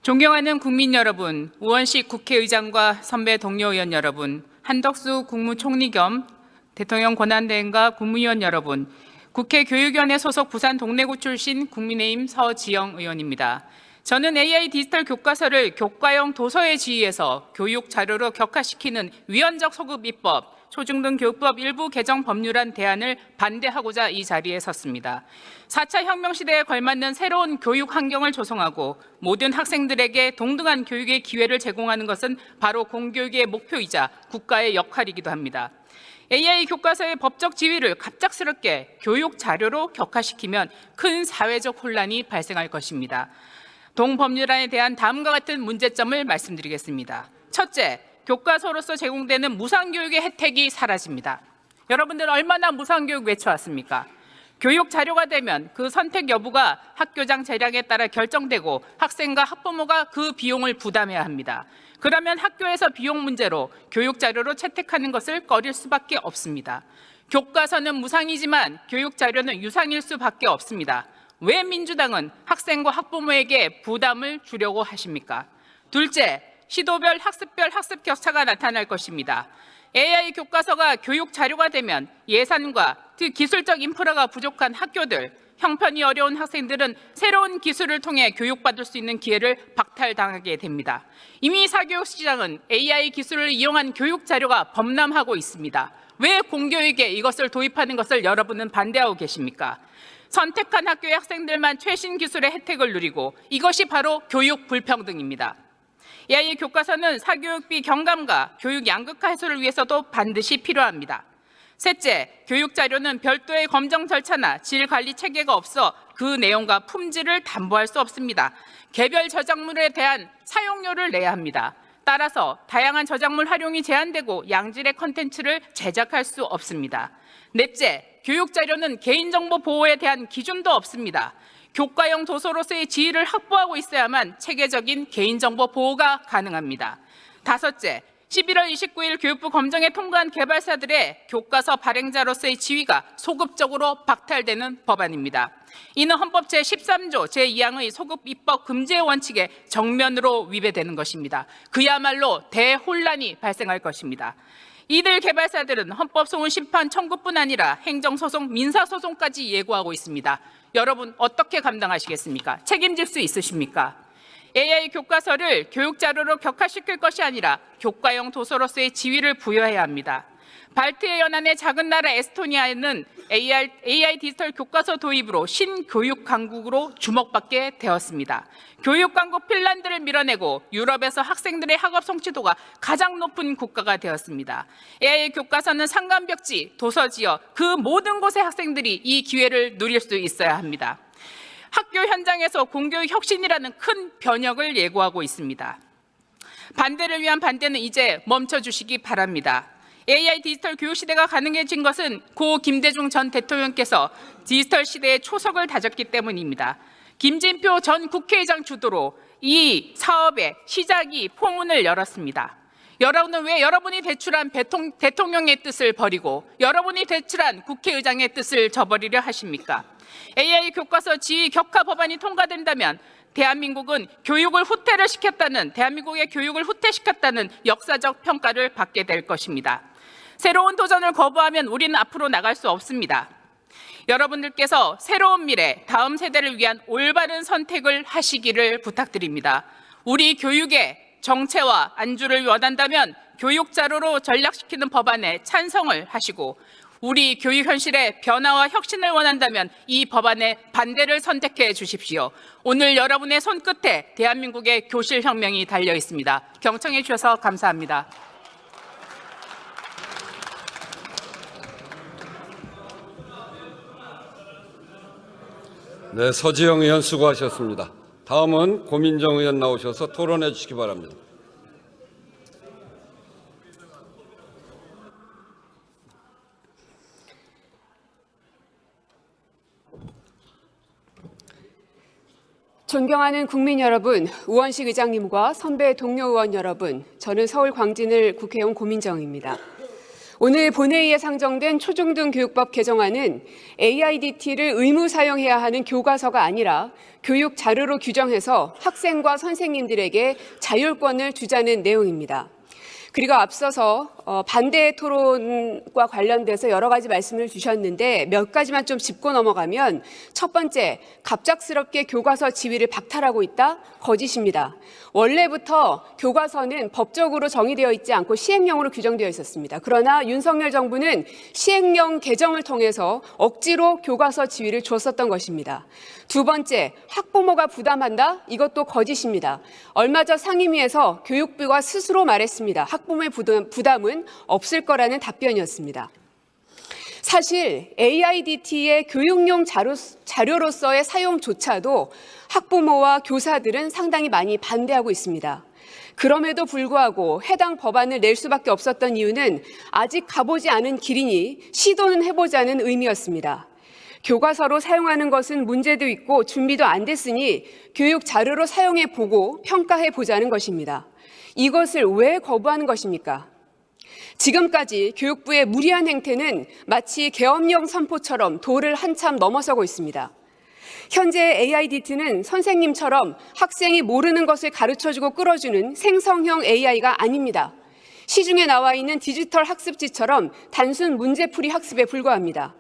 존경하는 국민 여러분, 우원식 국회의장과 선배 동료 의원 여러분, 한덕수 국무총리 겸 대통령 권한대행과 국무위원 여러분, 국회 교육위원회 소속 부산 동래구 출신 국민의힘 서지영 의원입니다. 저는 AI 디지털 교과서를 교과형 도서의 지위에서 교육 자료로 격화시키는 위헌적 소급 입법, 초중등 교육법 일부 개정 법률안 대안을 반대하고자 이 자리에 섰습니다. 4차 혁명 시대에 걸맞는 새로운 교육 환경을 조성하고 모든 학생들에게 동등한 교육의 기회를 제공하는 것은 바로 공교육의 목표이자 국가의 역할이기도 합니다. AI 교과서의 법적 지위를 갑작스럽게 교육 자료로 격화시키면 큰 사회적 혼란이 발생할 것입니다. 동법률안에 대한 다음과 같은 문제점을 말씀드리겠습니다. 첫째, 교과서로서 제공되는 무상교육의 혜택이 사라집니다. 여러분들 얼마나 무상교육 외쳐왔습니까? 교육 자료가 되면 그 선택 여부가 학교장 재량에 따라 결정되고 학생과 학부모가 그 비용을 부담해야 합니다. 그러면 학교에서 비용 문제로 교육 자료로 채택하는 것을 꺼릴 수밖에 없습니다. 교과서는 무상이지만 교육 자료는 유상일 수밖에 없습니다. 왜 민주당은 학생과 학부모에게 부담을 주려고 하십니까? 둘째, 시도별 학습별 학습 격차가 나타날 것입니다. AI 교과서가 교육 자료가 되면 예산과 기술적 인프라가 부족한 학교들, 형편이 어려운 학생들은 새로운 기술을 통해 교육받을 수 있는 기회를 박탈당하게 됩니다. 이미 사교육 시장은 AI 기술을 이용한 교육 자료가 범람하고 있습니다. 왜 공교육에 이것을 도입하는 것을 여러분은 반대하고 계십니까? 선택한 학교의 학생들만 최신 기술의 혜택을 누리고 이것이 바로 교육 불평등입니다. AI 교과서는 사교육비 경감과 교육 양극화 해소를 위해서도 반드시 필요합니다. 셋째, 교육 자료는 별도의 검정 절차나 질 관리 체계가 없어 그 내용과 품질을 담보할 수 없습니다. 개별 저작물에 대한 사용료를 내야 합니다. 따라서 다양한 저작물 활용이 제한되고 양질의 콘텐츠를 제작할 수 없습니다. 넷째, 교육 자료는 개인정보 보호에 대한 기준도 없습니다. 교과형 도서로서의 지위를 확보하고 있어야만 체계적인 개인정보 보호가 가능합니다. 다섯째, 11월 29일 교육부 검정에 통과한 개발사들의 교과서 발행자로서의 지위가 소급적으로 박탈되는 법안입니다. 이는 헌법 제13조 제2항의 소급 입법 금지의 원칙에 정면으로 위배되는 것입니다. 그야말로 대혼란이 발생할 것입니다. 이들 개발사들은 헌법소원 심판 청구뿐 아니라 행정소송, 민사소송까지 예고하고 있습니다. 여러분 어떻게 감당하시겠습니까? 책임질 수 있으십니까? AI 교과서를 교육자료로 격화시킬 것이 아니라 교과형 도서로서의 지위를 부여해야 합니다. 발트해 연안의 작은 나라 에스토니아는 AI 디지털 교과서 도입으로 신교육 강국으로 주목받게 되었습니다. 교육 강국 핀란드를 밀어내고 유럽에서 학생들의 학업 성취도가 가장 높은 국가가 되었습니다. AI 교과서는 상간벽지, 도서지역 그 모든 곳의 학생들이 이 기회를 누릴 수 있어야 합니다. 학교 현장에서 공교육 혁신이라는 큰 변혁을 예고하고 있습니다. 반대를 위한 반대는 이제 멈춰주시기 바랍니다. AI 디지털 교육 시대가 가능해진 것은 고 김대중 전 대통령께서 디지털 시대의 초석을 다졌기 때문입니다. 김진표 전 국회의장 주도로 이 사업의 시작이 포문을 열었습니다. 여러분은 왜 여러분이 대출한 대통령의 뜻을 버리고 여러분이 대출한 국회의장의 뜻을 저버리려 하십니까? AI 교과서 지위 격화 법안이 통과된다면 대한민국은 교육을 후퇴를 시켰다는, 대한민국의 교육을 후퇴시켰다는 역사적 평가를 받게 될 것입니다. 새로운 도전을 거부하면 우리는 앞으로 나갈 수 없습니다. 여러분들께서 새로운 미래, 다음 세대를 위한 올바른 선택을 하시기를 부탁드립니다. 우리 교육의 정체와 안주를 원한다면 교육 자료로 전락시키는 법안에 찬성을 하시고 우리 교육 현실의 변화와 혁신을 원한다면 이 법안에 반대를 선택해 주십시오. 오늘 여러분의 손끝에 대한민국의 교실 혁명이 달려 있습니다. 경청해 주셔서 감사합니다. 네, 서지영 의원 수고하셨습니다. 다음은 고민정 의원 나오셔서 토론해 주시기 바랍니다. 존경하는 국민 여러분, 우원식 의장님과 선배 동료 의원 여러분, 저는 서울 광진을 국회의원 고민정입니다. 오늘 본회의에 상정된 초중등 교육법 개정안은 AIDT를 의무 사용해야 하는 교과서가 아니라 교육 자료로 규정해서 학생과 선생님들에게 자율권을 주자는 내용입니다. 그리고 앞서서 반대 토론과 관련돼서 여러 가지 말씀을 주셨는데 몇 가지만 좀 짚고 넘어가면 첫 번째, 갑작스럽게 교과서 지위를 박탈하고 있다? 거짓입니다. 원래부터 교과서는 법적으로 정의되어 있지 않고 시행령으로 규정되어 있었습니다. 그러나 윤석열 정부는 시행령 개정을 통해서 억지로 교과서 지위를 줬었던 것입니다. 두 번째, 학부모가 부담한다? 이것도 거짓입니다. 얼마 전 상임위에서 교육부가 스스로 말했습니다. 학부모의 부담은 없을 거라는 답변이었습니다. 사실 AIDT의 교육용 자료로서의 사용조차도 학부모와 교사들은 상당히 많이 반대하고 있습니다. 그럼에도 불구하고 해당 법안을 낼 수밖에 없었던 이유는 아직 가보지 않은 길이니 시도는 해보자는 의미였습니다. 교과서로 사용하는 것은 문제도 있고 준비도 안 됐으니 교육 자료로 사용해보고 평가해보자는 것입니다. 이것을 왜 거부하는 것입니까? 지금까지 교육부의 무리한 행태는 마치 계엄령 선포처럼 도를 한참 넘어서고 있습니다. 현재 AIDT는 선생님처럼 학생이 모르는 것을 가르쳐주고 끌어주는 생성형 AI가 아닙니다. 시중에 나와 있는 디지털 학습지처럼 단순 문제풀이 학습에 불과합니다.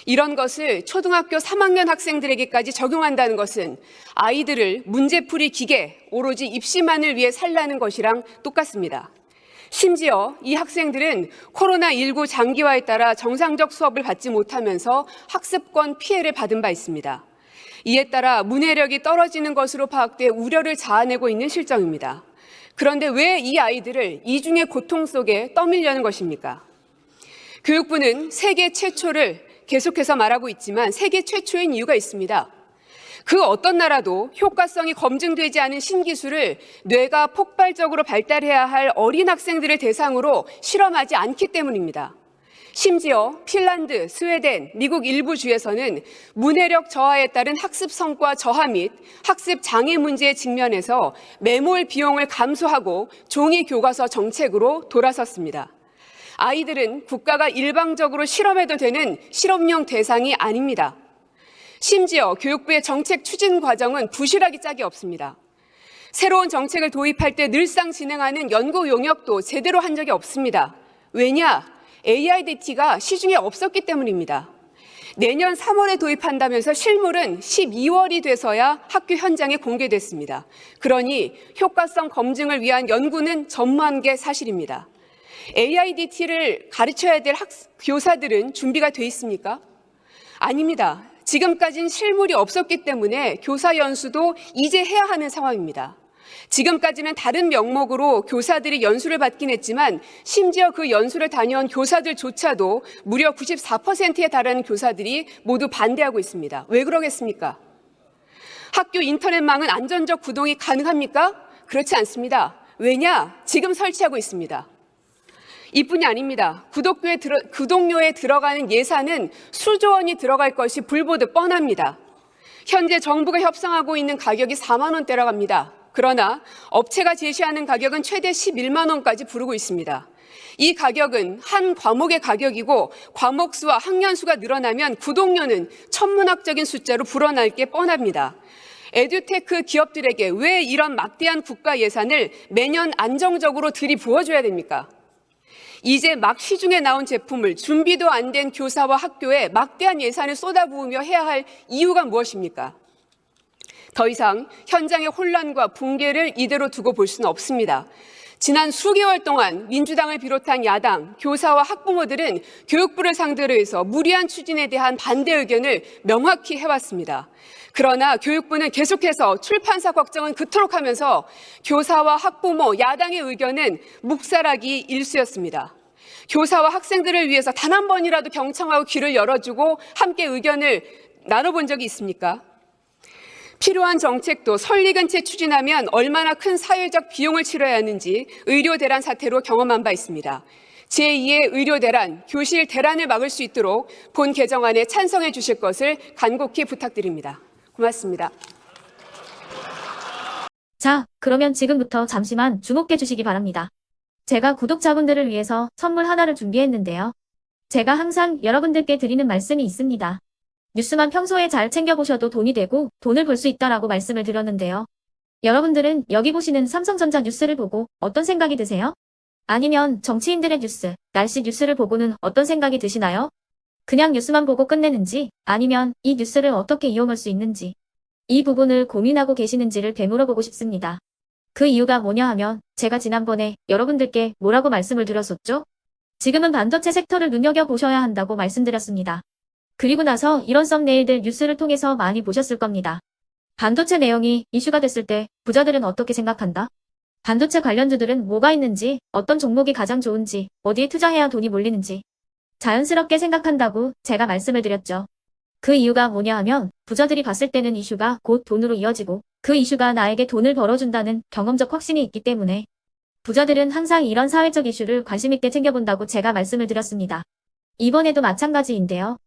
이런 것을 초등학교 3학년 학생들에게까지 적용한다는 것은 아이들을 문제풀이 기계, 오로지 입시만을 위해 살라는 것이랑 똑같습니다. 심지어 이 학생들은 코로나19 장기화에 따라 정상적 수업을 받지 못하면서 학습권 피해를 받은 바 있습니다. 이에 따라 문해력이 떨어지는 것으로 파악돼 우려를 자아내고 있는 실정입니다. 그런데 왜 이 아이들을 이중의 고통 속에 떠밀려는 것입니까? 교육부는 세계 최초를 계속해서 말하고 있지만 세계 최초인 이유가 있습니다. 그 어떤 나라도 효과성이 검증되지 않은 신기술을 뇌가 폭발적으로 발달해야 할 어린 학생들을 대상으로 실험하지 않기 때문입니다. 심지어 핀란드, 스웨덴, 미국 일부 주에서는 문해력 저하에 따른 학습 성과 저하 및 학습 장애 문제에 직면해서 매몰 비용을 감소하고 종이 교과서 정책으로 돌아섰습니다. 아이들은 국가가 일방적으로 실험해도 되는 실험용 대상이 아닙니다. 심지어 교육부의 정책 추진 과정은 부실하기 짝이 없습니다. 새로운 정책을 도입할 때 늘상 진행하는 연구 용역도 제대로 한 적이 없습니다. 왜냐? AIDT가 시중에 없었기 때문입니다. 내년 3월에 도입한다면서 실물은 12월이 돼서야 학교 현장에 공개됐습니다. 그러니 효과성 검증을 위한 연구는 전무한 게 사실입니다. AIDT를 가르쳐야 될 교사들은 준비가 돼 있습니까? 아닙니다. 지금까지는 실물이 없었기 때문에 교사 연수도 이제 해야 하는 상황입니다. 지금까지는 다른 명목으로 교사들이 연수를 받긴 했지만 심지어 그 연수를 다녀온 교사들조차도 무려 94%에 달하는 교사들이 모두 반대하고 있습니다. 왜 그러겠습니까? 학교 인터넷망은 안전적 구동이 가능합니까? 그렇지 않습니다. 왜냐? 지금 설치하고 있습니다. 이뿐이 아닙니다. 구독료에 들어가는 예산은 수조 원이 들어갈 것이 불보듯 뻔합니다. 현재 정부가 협상하고 있는 가격이 4만 원대라고 합니다. 그러나 업체가 제시하는 가격은 최대 11만 원까지 부르고 있습니다. 이 가격은 한 과목의 가격이고 과목 수와 학년 수가 늘어나면 구독료는 천문학적인 숫자로 불어날 게 뻔합니다. 에듀테크 기업들에게 왜 이런 막대한 국가 예산을 매년 안정적으로 들이부어줘야 됩니까? 이제 막 시중에 나온 제품을 준비도 안 된 교사와 학교에 막대한 예산을 쏟아부으며 해야 할 이유가 무엇입니까? 더 이상 현장의 혼란과 붕괴를 이대로 두고 볼 수는 없습니다. 지난 수개월 동안 민주당을 비롯한 야당, 교사와 학부모들은 교육부를 상대로 해서 무리한 추진에 대한 반대 의견을 명확히 해왔습니다. 그러나 교육부는 계속해서 출판사 걱정은 그토록 하면서 교사와 학부모, 야당의 의견은 묵살하기 일쑤였습니다. 교사와 학생들을 위해서 단 한 번이라도 경청하고 귀를 열어주고 함께 의견을 나눠본 적이 있습니까? 필요한 정책도 설익은 채 추진하면 얼마나 큰 사회적 비용을 치러야 하는지 의료 대란 사태로 경험한 바 있습니다. 제2의 의료 대란, 교실 대란을 막을 수 있도록 본 개정안에 찬성해 주실 것을 간곡히 부탁드립니다. 고맙습니다. 자, 그러면 지금부터 잠시만 주목해 주시기 바랍니다. 제가 구독자분들을 위해서 선물 하나를 준비했는데요. 제가 항상 여러분들께 드리는 말씀이 있습니다. 뉴스만 평소에 잘 챙겨보셔도 돈이 되고 돈을 벌 수 있다라고 말씀을 드렸는데요. 여러분들은 여기 보시는 삼성전자 뉴스를 보고 어떤 생각이 드세요? 아니면 정치인들의 뉴스, 날씨 뉴스를 보고는 어떤 생각이 드시나요? 그냥 뉴스만 보고 끝내는지, 아니면 이 뉴스를 어떻게 이용할 수 있는지, 이 부분을 고민하고 계시는지를 되물어보고 싶습니다. 그 이유가 뭐냐 하면 제가 지난번에 여러분들께 뭐라고 말씀을 드렸었죠? 지금은 반도체 섹터를 눈여겨보셔야 한다고 말씀드렸습니다. 그리고 나서 이런 썸네일들 뉴스를 통해서 많이 보셨을 겁니다. 반도체 내용이 이슈가 됐을 때 부자들은 어떻게 생각한다? 반도체 관련주들은 뭐가 있는지, 어떤 종목이 가장 좋은지, 어디에 투자해야 돈이 몰리는지 자연스럽게 생각한다고 제가 말씀을 드렸죠. 그 이유가 뭐냐 하면 부자들이 봤을 때는 이슈가 곧 돈으로 이어지고 그 이슈가 나에게 돈을 벌어준다는 경험적 확신이 있기 때문에 부자들은 항상 이런 사회적 이슈를 관심있게 챙겨본다고 제가 말씀을 드렸습니다. 이번에도 마찬가지인데요.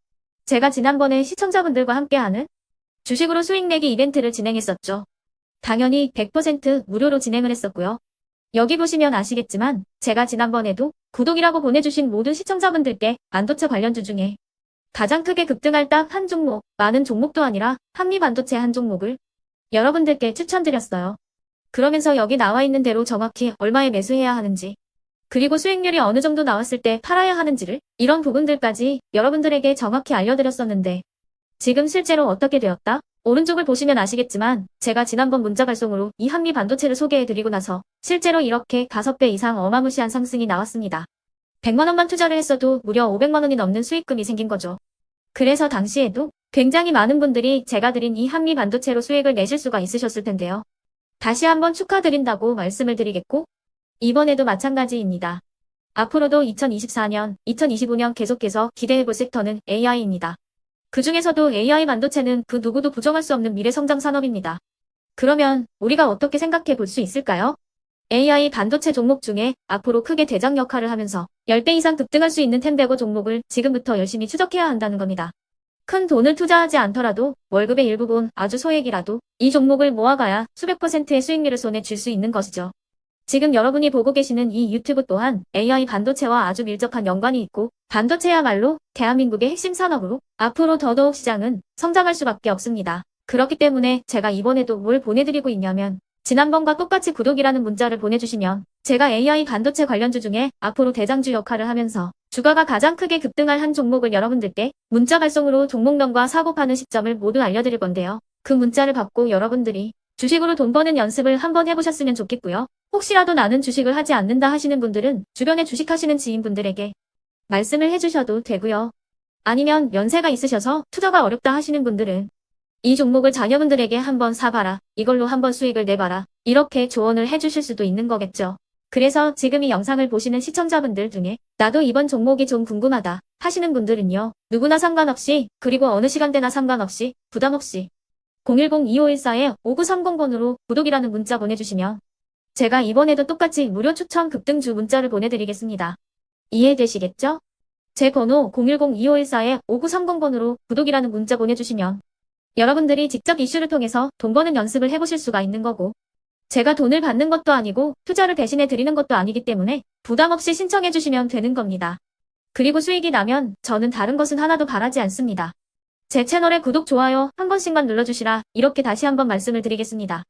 제가 지난번에 시청자분들과 함께하는 주식으로 수익 내기 이벤트를 진행했었죠. 당연히 100% 무료로 진행을 했었고요. 여기 보시면 아시겠지만 제가 지난번에도 구독이라고 보내주신 모든 시청자분들께 반도체 관련주 중에 가장 크게 급등할 딱 한 종목, 많은 종목도 아니라 한미반도체 한 종목을 여러분들께 추천드렸어요. 그러면서 여기 나와 있는 대로 정확히 얼마에 매수해야 하는지, 그리고 수익률이 어느 정도 나왔을 때 팔아야 하는지를, 이런 부분들까지 여러분들에게 정확히 알려드렸었는데 지금 실제로 어떻게 되었다? 오른쪽을 보시면 아시겠지만 제가 지난번 문자 발송으로 이 한미 반도체를 소개해드리고 나서 실제로 이렇게 5배 이상 어마무시한 상승이 나왔습니다. 100만 원만 투자를 했어도 무려 500만 원이 넘는 수익금이 생긴 거죠. 그래서 당시에도 굉장히 많은 분들이 제가 드린 이 한미 반도체로 수익을 내실 수가 있으셨을 텐데요. 다시 한번 축하드린다고 말씀을 드리겠고 이번에도 마찬가지입니다. 앞으로도 2024년, 2025년 계속해서 기대해볼 섹터는 AI입니다. 그 중에서도 AI 반도체는 그 누구도 부정할 수 없는 미래성장 산업입니다. 그러면 우리가 어떻게 생각해 볼 수 있을까요? AI 반도체 종목 중에 앞으로 크게 대장 역할을 하면서 10배 이상 급등할 수 있는 텐베고 종목을 지금부터 열심히 추적해야 한다는 겁니다. 큰 돈을 투자하지 않더라도 월급의 일부분 아주 소액이라도 이 종목을 모아가야 수백 %의 수익률을 손에 쥘 수 있는 것이죠. 지금 여러분이 보고 계시는 이 유튜브 또한 AI 반도체와 아주 밀접한 연관이 있고 반도체야말로 대한민국의 핵심 산업으로 앞으로 더더욱 시장은 성장할 수밖에 없습니다. 그렇기 때문에 제가 이번에도 뭘 보내드리고 있냐면 지난번과 똑같이 구독이라는 문자를 보내주시면 제가 AI 반도체 관련주 중에 앞으로 대장주 역할을 하면서 주가가 가장 크게 급등할 한 종목을 여러분들께 문자 발송으로 종목명과 사고 파는 시점을 모두 알려드릴 건데요. 그 문자를 받고 여러분들이 주식으로 돈 버는 연습을 한번 해보셨으면 좋겠고요. 혹시라도 나는 주식을 하지 않는다 하시는 분들은 주변에 주식하시는 지인분들에게 말씀을 해주셔도 되고요. 아니면 연세가 있으셔서 투자가 어렵다 하시는 분들은 이 종목을 자녀분들에게 한번 사봐라, 이걸로 한번 수익을 내봐라, 이렇게 조언을 해주실 수도 있는 거겠죠. 그래서 지금 이 영상을 보시는 시청자분들 중에 나도 이번 종목이 좀 궁금하다 하시는 분들은요. 누구나 상관없이, 그리고 어느 시간대나 상관없이 부담없이 010-2514-5930번으로 구독이라는 문자 보내주시면 제가 이번에도 똑같이 무료 추천 급등주 문자를 보내드리겠습니다. 이해되시겠죠? 제 번호 010-2514-5930번으로 구독이라는 문자 보내주시면 여러분들이 직접 이슈를 통해서 돈 버는 연습을 해보실 수가 있는 거고 제가 돈을 받는 것도 아니고 투자를 대신해 드리는 것도 아니기 때문에 부담 없이 신청해 주시면 되는 겁니다. 그리고 수익이 나면 저는 다른 것은 하나도 바라지 않습니다. 제 채널에 구독, 좋아요 한 번씩만 눌러주시라 이렇게 다시 한번 말씀을 드리겠습니다.